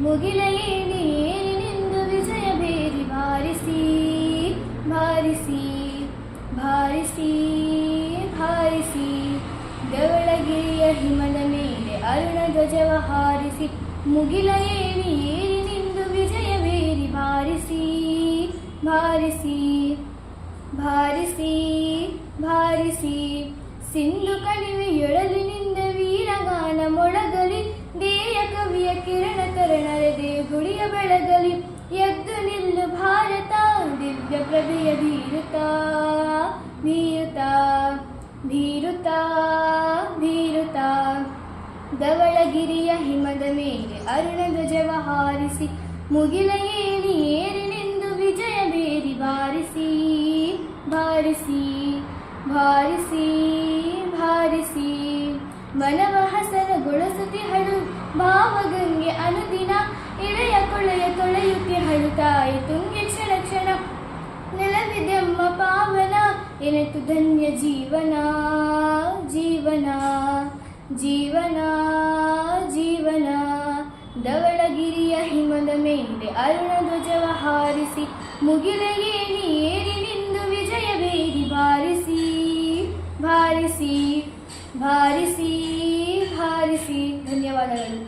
ಮುಗಿಲ ಏರಿ ಏರಿನಿಂದು ವಿಜಯ ಬೇರಿ ಬಾರಿಸಿ ಬಾರಿಸಿ ಬಾರಿಸಿ ಬಾರಿಸಿ ಧವಳಗಿರಿಯ ಹಿಮದ ಮೇಲೆ ಅರುಣ ಧ್ವಜವ ಹಾರಿಸಿ ಮುಗಿಲ ಏರಿ ಏರಿನಿಂದು ವಿಜಯ ಬೇರಿ ಬಾರಿಸಿ ಬಾರಿಸಿ ಬಾರಿಸಿ ಬಾರಿಸಿ ಸಿಂಧು ಕಣಿವೆಯೊಳಲಿನಿಂದ ವೀರಗಾನ ಮೊಳಗಲಿ ದೇಯ ಕವಿಯ ಕಿರಣ ತರಣರದೆ ಗುಳಿಯ ಬೆಳಗಲಿ ಎದ್ದು ನಿಲ್ಲು ಭಾರತ ದಿವ್ಯ ಪ್ರಭೆಯ ಧೀರುತ ಧೀರುತ ಧೀರುತ ಧೀರುತ ಧವಳಗಿರಿಯ ಹಿಮದ ಮೇಲೆ ಅರುಣ ಧ್ವಜವ ಹಾರಿಸಿ ಮುಗಿಲ ಏರಿ ಏರಿನಿಂದು ವಿಜಯ ಬೇರಿ ಬಾರಿಸಿ ಬಾರಿಸಿ ಬಾರಿಸಿ ಬಾರಿಸಿ ಮನವ ಹಸನಗೊಳಿಸುತ್ತಿಹಳು ಭಾವಗಂಗೆ ಅನುದಿನ ಇಳೆಯ ಕೊಳೆಯ ತೊಳೆಯುತ್ತಿಹಳು ತಾಯಿ ತುಂಗೆ ಕ್ಷಣ ಕ್ಷಣ ನೆಲವಿದೆಮ್ಮ ಪಾವನ ಎನೆತು ಧನ್ಯ ಜೀವನ ಜೀವನ ಜೀವನ ಜೀವನ ಧವಳಗಿರಿಯ ಹಿಮದ ಮೇಲೆ ಅರುಣ ಧ್ವಜವ ಹಾರಿಸಿ ಮುಗಿಲ ಏರಿ ಏರಿನಿಂದು ವಿಜಯ ಬೇರಿ ಬಾರಿಸಿ ಬಾರಿಸಿ ಬಾರಿಸಿ ಬಾರಿಸಿ ಧನ್ಯವಾದಗಳು.